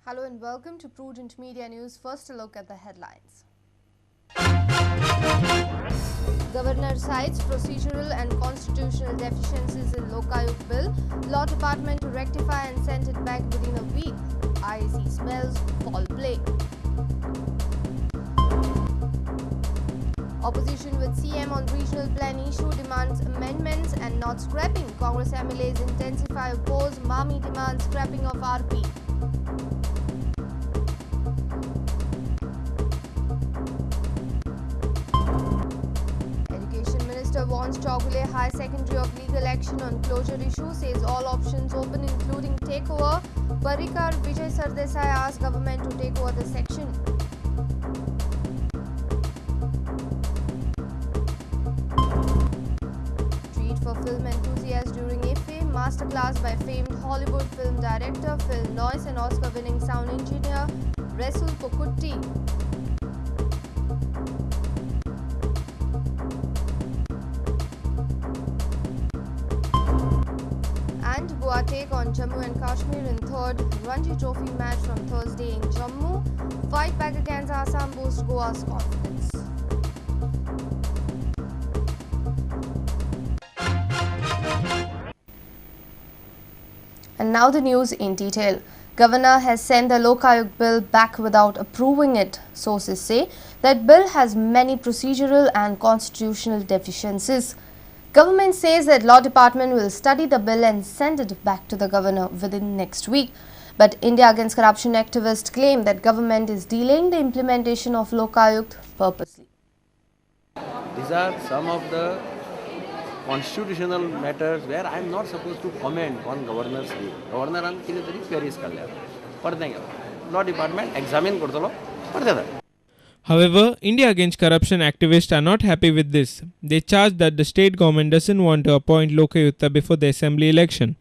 Hello and welcome to Prudent Media News. First, a look at the headlines. Governor cites procedural and constitutional deficiencies in Lokayuk Bill. Law Department to rectify and send it back within a week. IAC smells foul play. Opposition with CM on regional plan issue demands amendments and not scrapping. Congress MLAs intensify oppose. Mami demands scrapping of RP. Education Minister warns Chowgule High Secondary of legal action on closure issue, says all options open including takeover. Parrikar Vijay Sardesai asked government to take over the section. Treat for film enthusiasts during IFFE. Masterclass by famed Hollywood film director Phil Noyce and Oscar-winning sound engineer Resul Pokutti. And Goa take on Jammu and Kashmir in third Ranji Trophy match from Thursday in Jammu. Fight back against Assam boosts Goa's confidence. And now the news in detail. Governor has sent the Lokayuk bill back without approving it. Sources say that bill has many procedural and constitutional deficiencies. Government says that Law Department will study the bill and send it back to the governor within next week. But India Against Corruption activists claim that government is delaying the implementation of Lokayuk purposely. These are some of the constitutional matters where I am not supposed to comment on governor's bill. Governor an कितें तरी queries काडल्या परतें Law Department examine करतलो परतें. However, India Against Corruption activists are not happy with this. They charge that the state government doesn't want to appoint Lokayutta before the assembly election.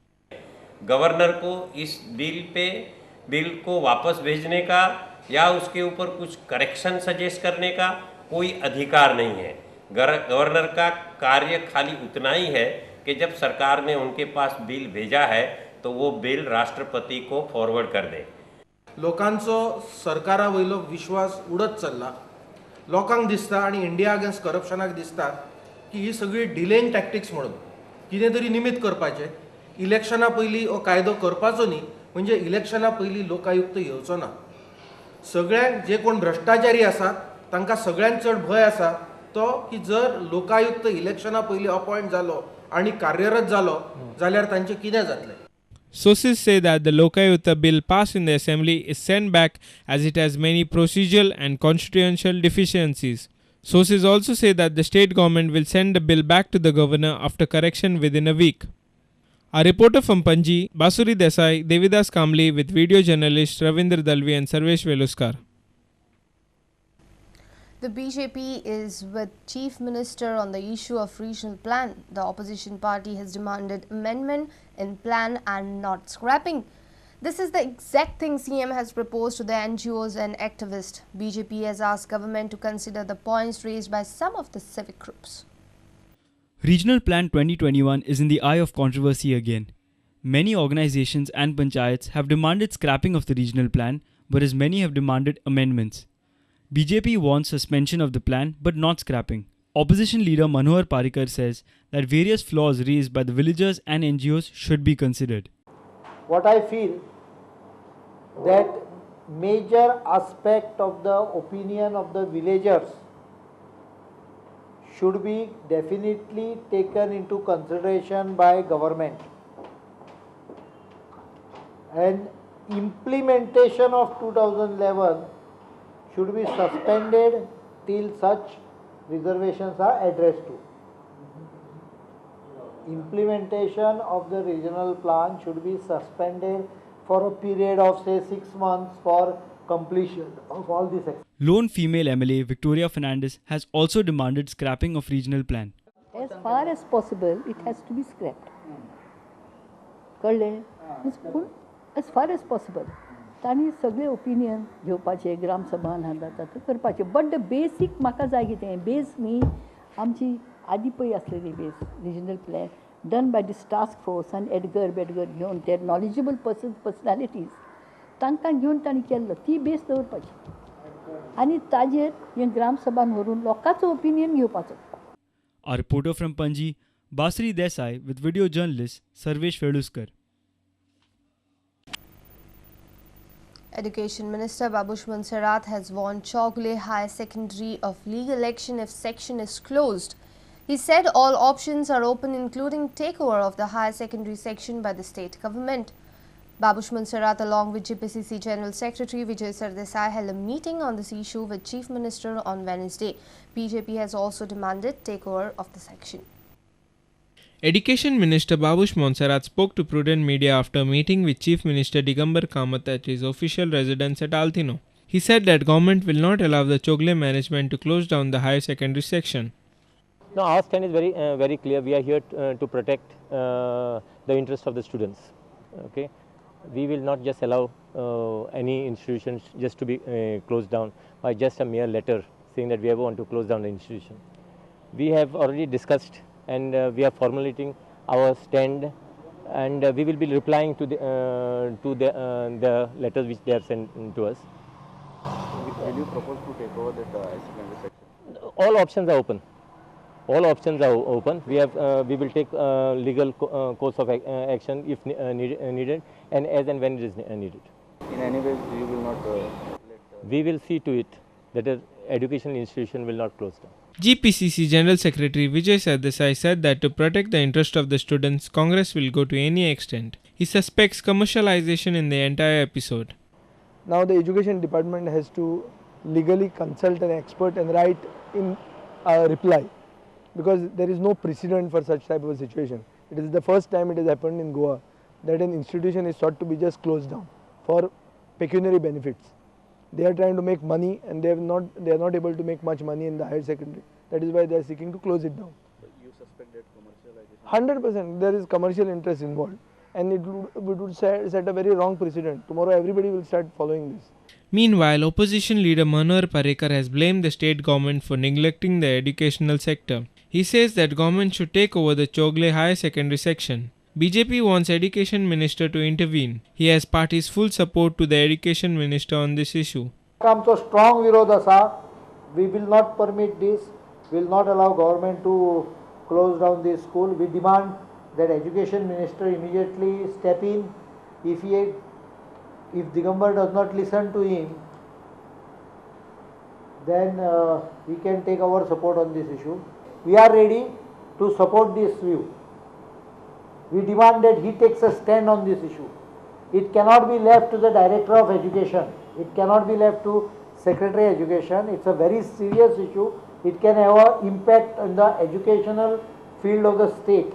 Governor को इस bill को वापस भेजने का या उसके ऊपर कुछ करेक्शन सजेस्ट करने का कोई अधिकार नहीं है. गवर्नर का कार्य खाली उतना ही है कि जब सरकार ने उनके पास बिल भेजा है तो वो बिल राष्ट्रपति को फॉरवर्ड कर दे. लोकांचो सरकारा वयलो विश्वास उडत चल्ला. लोकांक दिसता आणि इंडिया अगेन्स्ट करप्शनाक दिसता की ही सगळी डिलेइंग टॅक्टिक्स म्हणून कितें तरी निमित्त करपाचें. इलेक्शना पयलीं हो कायदो करपाचो न्ही म्हणजे इलेक्शना पयलीं लोकायुक्त येवचो ना. सगळ्यांक जे कोण भ्रष्टाचारी आसात तांकां सगळ्यांत चड भंय आसा तो की जर लोकायुक्त इलेक्शना पयलीं अपॉयंट जालो आनी कार्यरत जालो जाल्यार तांचें कितें जातलें. Sources say that the Lokayutta bill passed in the assembly is sent back as it has many procedural and constitutional deficiencies. Sources also say that the state government will send the bill back to the governor after correction within a week. Our reporter from Panji, Basuri Desai, Devidas Kamli with video journalist Ravindra Dalvi and Sarvesh Veluskar. The BJP is with Chief Minister on the issue of regional plan. The opposition party has demanded amendment in plan and not scrapping. This is the exact thing CM has proposed to the NGOs and activists. BJP has asked government to consider the points raised by some of the civic groups. Regional Plan 2021 is in the eye of controversy again. Many organizations and panchayats have demanded scrapping of the regional plan, whereas many have demanded amendments. BJP wants suspension of the plan but not scrapping. Opposition leader Manohar Parrikar says that various flaws raised by the villagers and NGOs should be considered. What I feel that major aspect of the opinion of the villagers should be definitely taken into consideration by government, and implementation of 2011 should be suspended till such reservations are addressed to. Implementation of the regional plan should be suspended for a period of say 6 months for completion of all these activities. Lone female MLA Victoria Fernandez has also demanded scrapping of regional plan. As far as possible, it has to be scrapped. कळ्ळें? As far as possible. तांणी सगळे opinion घेवपाचे, ग्राम सभान जाता ते करपाचे. But the बेसीक म्हाका जाय कितें बेस न्ही आमची आदी पय आसलेली base regional plan done by this task force and Edgar घेवन ते knowledgeable personalities तांकां घेवन तांणी केल्लो ती बेस दवरपाची आनी ताजेर हे ग्रामसभान व्हरून लोकांचो ओपिनियन घेवपाचो. A reporter from Panji, Basri Desai, with video journalist Sarvesh Veluskar. Education Minister Babush Monserrat has warned Chogle High Secondary of legal action if section is closed. He said all options are open, including takeover of the higher secondary section by the state government. Babush Monserrat, along with GPCC General Secretary Vijay Sardesai, held a meeting on this issue with Chief Minister on Wednesday. BJP has also demanded takeover of the section. Education Minister Babush Monserrat spoke to Prudent Media after meeting with Chief Minister Digambar Kamath at his official residence at Altino. He said that government will not allow the Chogle management to close down the higher secondary section. No, our stand is very clear. We are here to protect the interest of the students. Okay, we will not just allow any institutions just to be closed down by just a mere letter saying that we want to close down the institution. We have already discussed and we are formulating our stand, and we will be replying to the letters which they have sent to us. Will you propose to take over that secondary section? All options are open. All options are open. We will take legal course of action if needed, and as and when it is needed. In any way, you will not we will see to it that the educational institution will not close down. GPCC General Secretary Vijay Sardesai said that to protect the interest of the students, Congress will go to any extent. He suspects commercialization in the entire episode. Now the education department has to legally consult an expert and write in a reply, because there is no precedent for such type of a situation. It is the first time it has happened in Goa that an institution is thought to be just closed down for pecuniary benefits. They are trying to make money, and they are not able to make much money in the higher secondary. That is why they are seeking to close it down. But you suspended commercialization? 100%. There is commercial interest involved, and it would set a very wrong precedent. Tomorrow everybody will start following this. Meanwhile, opposition leader Manohar Parrikar has blamed the state government for neglecting the educational sector. He says that government should take over the Chogle Higher Secondary section. BJP wants Education Minister to intervene. He has party's full support to the Education Minister on this issue. आमचो strong विरोध आसा. We will not permit this. We will not allow government to close down this school. We demand that Education Minister immediately step in. If Digambar does not listen to him, then we can take our support on this issue. We are ready to support this view. We demand that he takes a stand on this issue. It cannot be left to the Director of Education. It cannot be left to Secretary of Education. It's a very serious issue. It can have an impact on the educational field of the state.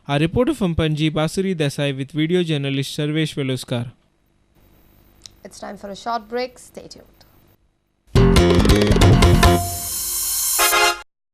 A reporter from Panji, Basri Desai, with video journalist Sarvesh Veluskar. It's time for a short break. Stay tuned.